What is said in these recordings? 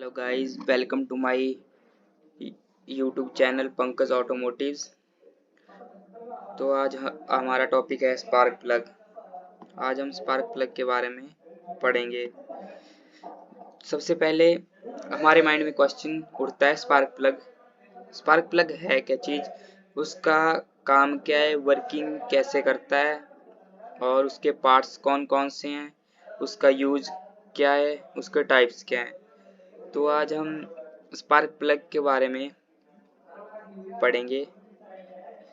Hello guys, welcome to my YouTube channel Pankaj automotives. तो आज हमारा टॉपिक है स्पार्क प्लग। आज हम स्पार्क प्लग के बारे में पढ़ेंगे। सबसे पहले हमारे माइंड में क्वेश्चन उठता है, स्पार्क प्लग है क्या चीज़, उसका काम क्या है, वर्किंग कैसे करता है और उसके पार्ट्स कौन कौन से हैं, उसका यूज क्या है, उसके टाइप्स क्या हैं। तो आज हम स्पार्क प्लग के बारे में पढ़ेंगे।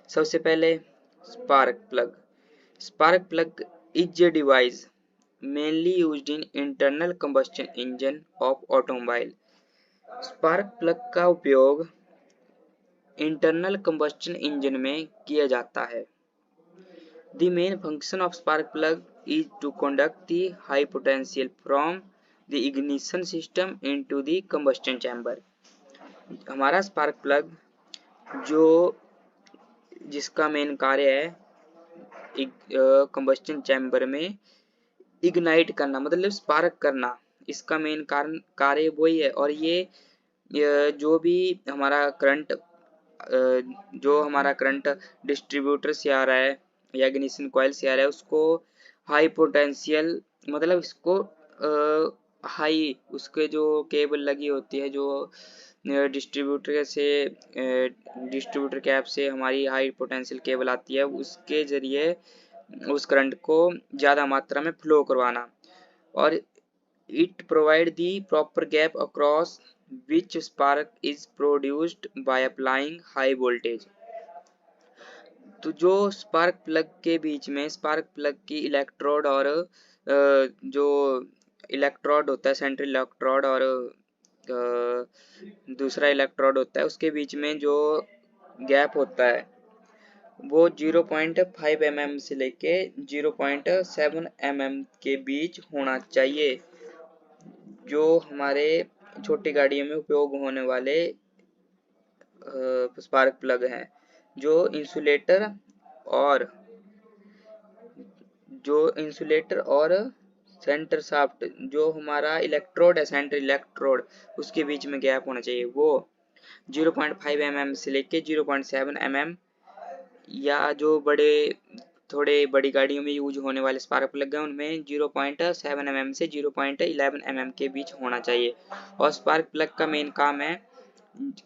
सबसे पहले spark plug is a device mainly used in internal combustion engine of automobile. Spark plug का उपयोग इंटरनल कंबस्शन इंजन में किया जाता है। The main function of spark plug is to conduct the high potential from the ignition system into the combustion chamber। हमारा spark plug जो जिसका main कार्य है कंबस्शन चैम्बर में इग्नाइट करना, मतलब स्पार्क करना, इसका मेन कार्य वही है। और ये जो भी हमारा करंट जो हमारा करंट डिस्ट्रीब्यूटर से आ रहा है या इग्निशन कॉइल से आ रहा है, उसको हाई पोटेंशियल, मतलब इसको हाई, उसके जो केबल लगी होती है, जो डिस्ट्रीब्यूटर कैप से हमारी हाई पोटेंशियल केबल आती है, उसके जरिए उस करंट को ज़्यादा मात्रा में फ्लो करवाना। और it provide the proper gap across which spark is produced by applying high voltage. तो जो स्पार्क प्लग के बीच में स्पार्क प्लग की इलेक्ट्रोड और जो इलेक्ट्रोड होता है, सेंट्रल इलेक्ट्रोड और दूसरा इलेक्ट्रोड होता है, उसके बीच में जो गैप होता है वो 0.5 mm से लेके 0.7 mm के बीच होना चाहिए। जो हमारे छोटी गाड़ियों में उपयोग होने वाले स्पार्क प्लग हैं, जो इंसुलेटर और सेंटर शाफ्ट, जो हमारा इलेक्ट्रोड है, सेंटर इलेक्ट्रोड, उसके बीच में गैप होना चाहिए, वो 0.5 mm से लेके 0.7 mm, या जो थोड़े बड़ी गाड़ियों में यूज होने वाले स्पार्क प्लग हैं उनमें 0.7 mm से 0.11 mm के बीच होना चाहिए। और स्पार्क प्लग का मेन काम है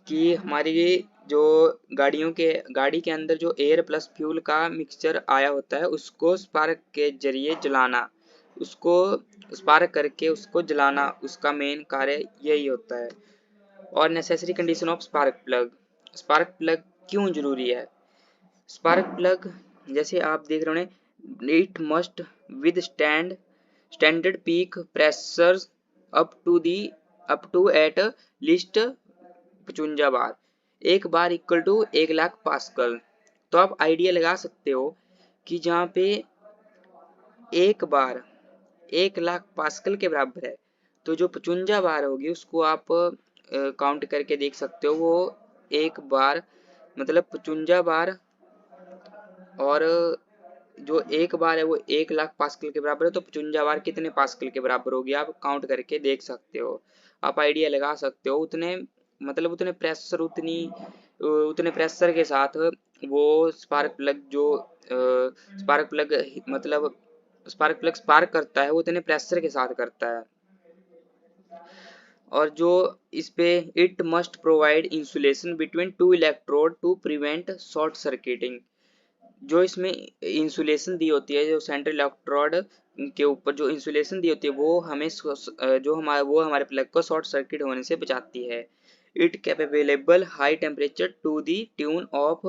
कि हमारी जो गाड़ी के अंदर जो एयर प्लस फ्यूल का मिक्सचर आया होता है, उसको स्पार्क के जरिए जलाना, उसको स्पार्क करके उसको जलाना, उसका मेन कार्य यही होता है। और necessary condition of spark plug क्यों जरूरी है। स्पार्क प्लग जैसे आप देख रहे हो, it must with standard peak pressure up to at least 55 bar, एक बार इक्वल टू 1,00,000 पास्कल। तो आप आइडिया लगा सकते हो कि जहाँ पे एक बार 1,00,000 पास्कल के बराबर है, तो जो 55 बार होगी उसको आप काउंट करके देख सकते हो। वो एक बार मतलब 55 बार, और जो एक बार है वो 1,00,000 पास्कल के बराबर है, तो 55 बार कितने पास्कल के बराबर होगी आप काउंट करके देख सकते हो। आप आइडिया लगा सकते हो, उतने प्रेशर के साथ वो स्पार्क प्लग स्पार्क करता है, वो उतने प्रेशर के साथ करता है। और जो इस पे it must provide insulation between two electrode to prevent short circuiting. जो इसमें इंसुलेशन दी होती है, जो सेंट्रल इलेक्ट्रोड के ऊपर जो इंसुलेशन दी होती है, वो हमारे प्लग को शॉर्ट सर्किट होने से बचाती है। It capable high temperature to the tune of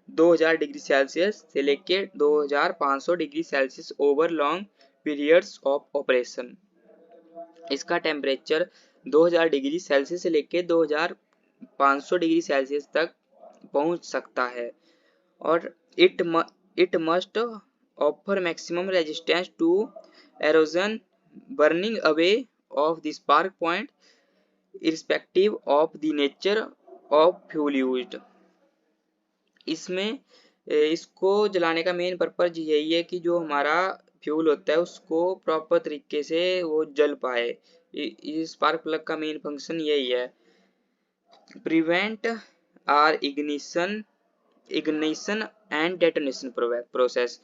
2000 degree Celsius से लेके 2500 degree Celsius over long periods of operation. इसका टेम्परेचर 2000 डिग्री सेल्सियस से लेके 2500 डिग्री सेल्सियस तक पहुंच सकता है। और it must offer maximum resistance to erosion, burning away of the spark point irrespective of the nature of fuel used. इसको जलाने का मेन पर्पज यही है कि जो हमारा फ्यूल होता है उसको प्रॉपर तरीके से वो जल पाए, इस स्पार्क प्लग का मेन फंक्शन यही है, prevent or ignition and detonation process.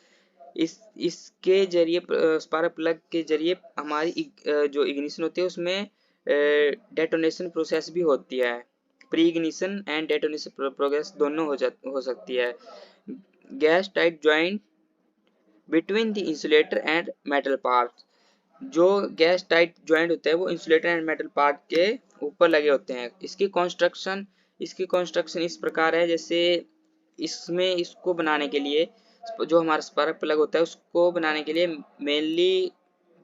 इसके जरिए स्पार्क प्लग के जरिए हमारी जो इग्निशन होती है उसमें डेटोनेशन प्रोसेस भी होती है। Pre ignition and detonation process दोनों हो सकती है। Gas tight joint between the insulator and metal part. जो गैस टाइट जॉइंट होता है वो इंसुलेटर एंड मेटल पार्ट के ऊपर लगे होते हैं। इसकी कंस्ट्रक्शन इस प्रकार है, जैसे इसमें इसको बनाने के लिए जो हमारा स्पार्क प्लग होता है उसको बनाने के लिए mainly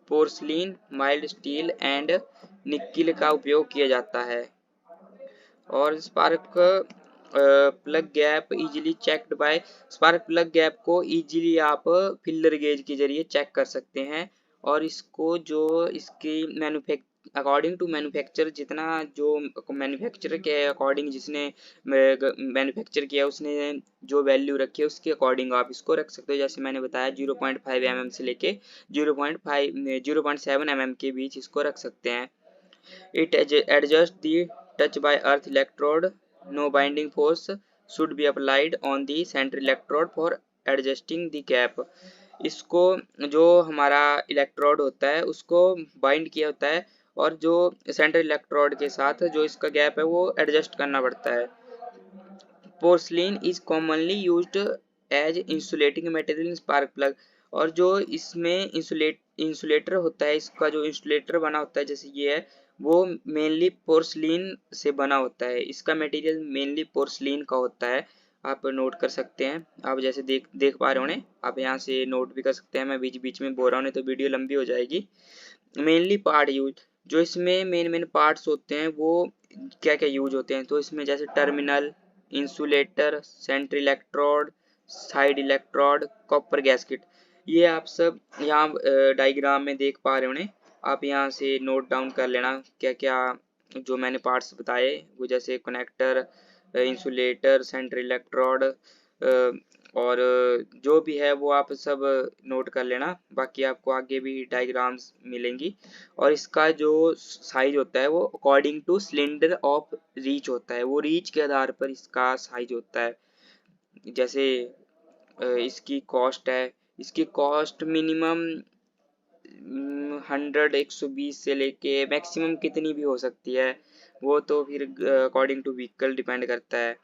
porcelain, mild steel and nickel का उपयोग किया जाता है। और spark plug gap easily checked by, spark plug gap को इजीली आप फिलर गेज के जरिए चेक कर सकते हैं। और इसको जो इसकी अकॉर्डिंग टू मैन्युफैक्चर, जितना जो मैन्युफैक्चरर के अकॉर्डिंग जिसने मैन्युफैक्चर किया उसने जो वैल्यू रखी है उसके अकॉर्डिंग आप इसको रख सकते हो। जैसे मैंने बताया 0.5 mm से लेके 0.7 mm के बीच इसको रख सकते हैं। It adjusts the touch by earth electrode. No binding force should be applied on the center electrode for adjusting the gap. इसको जो हमारा इलेक्ट्रोड होता है उसको बाइंड किया होता है और जो सेंटर इलेक्ट्रोड के साथ जो इसका गैप है वो एडजस्ट करना पड़ता है। Porcelain is commonly used as insulating material in spark plug. और जो इसमें इंसुलेटर होता है, इसका जो इंसुलेटर बना होता है जैसे ये है, वो मेनली पोर्सलिन से बना होता है। इसका मटेरियल मेनली पोर्सलिन का होता है। आप नोट कर सकते हैं, आप जैसे देख पा रहे होंगे, आप यहाँ से नोट भी कर सकते हैं। मैं बीच बीच में बोल रहा हूँ नहीं तो वीडियो लंबी हो जाएगी। मेनली पार्ट यूज, जो इसमें मेन पार्ट्स होते हैं वो क्या क्या यूज होते हैं, तो इसमें जैसे terminal, insulator, centre electrode, side electrode, copper gasket, ये आप सब यहाँ डायग्राम में देख पा रहे होंगे। आप यहाँ से नोट डाउन कर लेना क्या क्या जो मैंने पार्ट्स बताए, वो जैसे कनेक्टर, इंसुलेटर, सेंटर इलेक्ट्रोड और जो भी है वो आप सब नोट कर लेना। बाकी आपको आगे भी डायग्राम्स मिलेंगी। और इसका जो साइज होता है वो according two cylinder of reach होता है, वो रीच के आधार पर इसका साइज होता है। जैसे इसकी कॉस्ट है, इसकी कॉस्ट मिनिमम 120 से लेके मैक्सिमम कितनी भी हो सकती है, वो तो फिर अकॉर्डिंग टू व्हीकल डिपेंड करता है।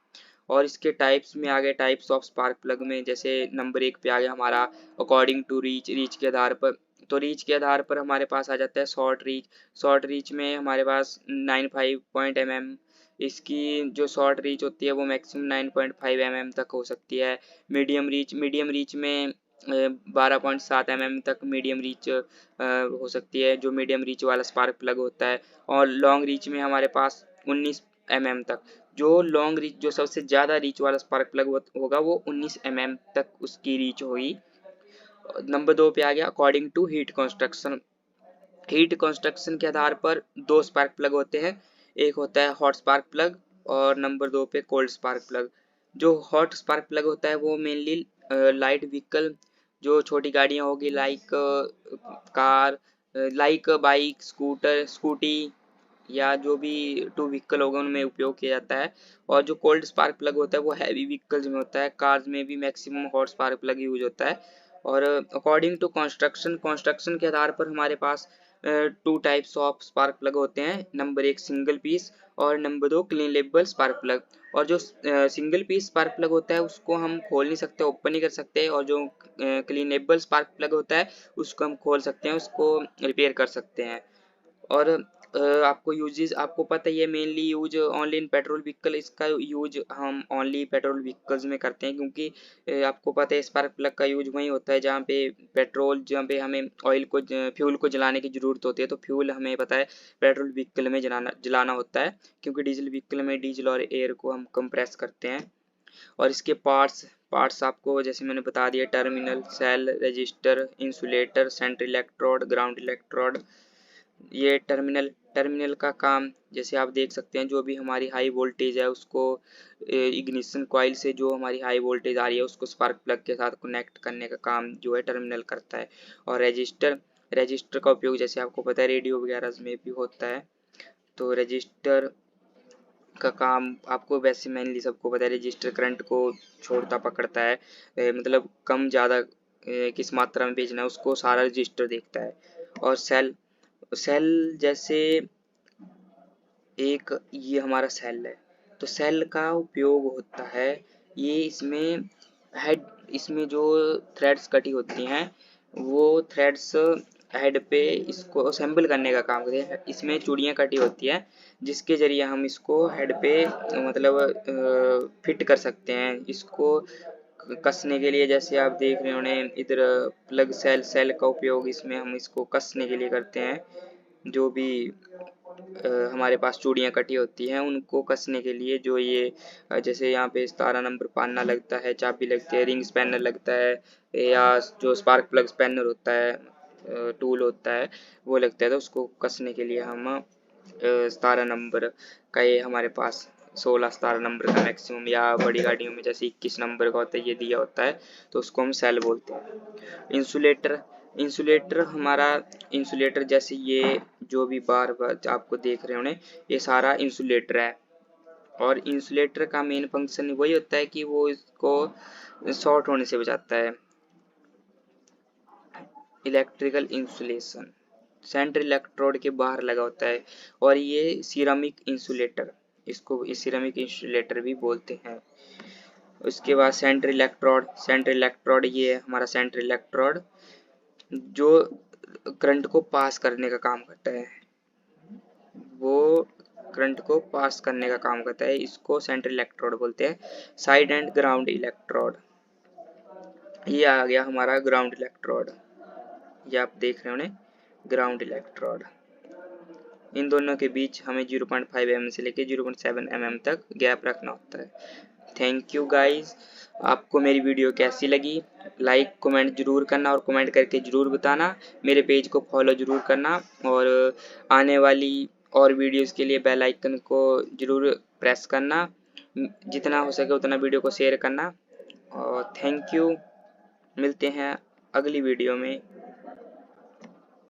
और इसके टाइप्स में आ गए, टाइप्स ऑफ स्पार्क प्लग में जैसे नंबर 1 पे आ गया हमारा अकॉर्डिंग टू रीच के आधार पर। तो रीच के आधार पर हमारे पास आ जाता है शॉर्ट रीच में हमारे पास 95 mm, इसकी जो शॉर्ट रीच होती है वो मैक्सिमम 9.5 mm तक हो सकती है। मीडियम रीच में 12.7 mm तक मीडियम रीच हो सकती है, जो मीडियम रीच वाला स्पार्क प्लग होता है। और लॉन्ग रीच में हमारे पास 19 mm तक, जो लॉन्ग रीच जो सबसे ज़्यादा रीच वाला स्पार्क प्लग होगा वो 19 mm तक उसकी रीच होगी। नंबर 2 पे आ गया according to heat construction. Heat construction के आधार पर दो स्पार्क प्लग होते हैं, एक होता है हॉट स्पार्क प्लग और नंबर 2 पे कोल्ड स्पार्क प्लग। जो हॉट स्पार्क प्लग होता है वो मेनली लाइट व्हीकल, जो छोटी गाड़ियाँ होगी like car, like bike, scooty या जो भी टू व्हीकल होगा उनमें उपयोग किया जाता है। और जो कोल्ड स्पार्क प्लग होता है वो हैवी व्हीकल्स में होता है, कार्स में भी maximum hot spark plug use होता है। और अकॉर्डिंग टू कंस्ट्रक्शन के आधार पर हमारे पास 2 टाइप्स ऑफ स्पार्क प्लग होते हैं, नंबर 1 सिंगल पीस और number 2 clean label spark plug. और जो सिंगल पीस स्पार्क प्लग होता है उसको हम खोल नहीं सकते, ओपन नहीं कर सकते, और जो क्लीनेबल स्पार्क प्लग होता है उसको हम खोल सकते हैं, उसको रिपेयर कर सकते हैं। और आपको यूजेस आपको पता ही है, mainly use only in petrol vehicle, इसका यूज हम ओनली पेट्रोल व्हीकल्स में करते हैं, क्योंकि आपको पता है स्पार्क प्लग का यूज वहीं होता है जहाँ पे पेट्रोल, जहाँ पे हमें फ्यूल को जलाने की ज़रूरत होती है। तो फ्यूल हमें पता है पेट्रोल व्हीकल में जलाना होता है, क्योंकि डीजल व्हीकल में डीजल और एयर को हम कंप्रेस करते हैं। और इसके पार्ट्स आपको जैसे मैंने बता दिया, terminal, shell, resistor, insulator, centre electrode, ground electrode. ये टर्मिनल का काम जैसे आप देख सकते हैं, जो भी हमारी हाई वोल्टेज है उसको इग्निशन कॉइल से जो हमारी हाई वोल्टेज आ रही है उसको स्पार्क प्लग के साथ कनेक्ट करने का काम जो है टर्मिनल करता है। और रजिस्टर का उपयोग जैसे आपको पता है रेडियो वगैरह में भी होता है। तो रजिस्टर का काम आपको वैसे मेनली सबको पता है, रजिस्टर करंट को छोड़ता पकड़ता है, मतलब कम ज़्यादा किस मात्रा में भेजना है उसको सारा रजिस्टर देखता है। और सेल, सेल जैसे एक ये हमारा सेल है, तो सेल का उपयोग होता है ये इसमें हेड, इसमें जो थ्रेड्स कटी होती हैं वो थ्रेड्स हेड पे इसको असेंबल करने का काम करते हैं। इसमें चूड़ियाँ कटी होती है जिसके जरिए हम इसको हेड पे मतलब फिट कर सकते हैं। इसको कसने के लिए जैसे आप देख रहे होंगे इधर प्लग सेल, सेल का उपयोग इसमें हम इसको कसने के लिए करते हैं। जो भी हमारे पास चूड़ियाँ कटी होती हैं उनको कसने के लिए, जो ये जैसे यहाँ पे 17 नंबर पाना लगता है, चाबी लगती है, रिंग स्पैनर लगता है, या जो स्पार्क प्लग स्पैनर होता है टूल होता है वो लगता है। तो उसको कसने के लिए हम 17 नंबर का ये हमारे पास 16-17 नंबर का मैक्सिमम, या बड़ी गाड़ियों में जैसे 21 नंबर का होता है ये दिया होता है, तो उसको हम सेल बोलते हैं। इंसुलेटर, इंसुलेटर हमारा, इंसुलेटर जैसे ये जो भी बार बार आपको देख रहे होंगे ये सारा इंसुलेटर है। और इंसुलेटर का मेन फंक्शन वही होता है कि वो इसको शॉर्ट होने से बचाता है। इलेक्ट्रिकल इंसुलेशन सेंट्रल इलेक्ट्रोड के बाहर लगा होता है, और ये सिरामिक इंसुलेटर, इसको सिरामिक इंसुलेटर भी बोलते हैं। उसके बाद सेंट्रल इलेक्ट्रोड, सेंट्रल इलेक्ट्रोड ये है हमारा सेंट्रल इलेक्ट्रोड जो करंट को पास करने का काम करता है, वो करंट को पास करने का काम करता है, इसको सेंट्रल इलेक्ट्रोड बोलते हैं। साइड एंड ग्राउंड इलेक्ट्रोड, ये आ गया हमारा ग्राउंड इलेक्ट्रोड, ये आप देख रहे होंगे ग्राउंड इलेक्ट्रोड। इन दोनों के बीच हमें 0.5 mm से लेके 0.7 mm तक गैप रखना होता है। थैंक यू गाइस, आपको मेरी वीडियो कैसी लगी लाइक कमेंट जरूर करना, और कमेंट करके जरूर बताना। मेरे पेज को फॉलो जरूर करना, और आने वाली और वीडियोस के लिए बेल आइकन को जरूर प्रेस करना, जितना हो सके उतना वीडियो को शेयर करना। और थैंक यू, मिलते हैं अगली वीडियो में।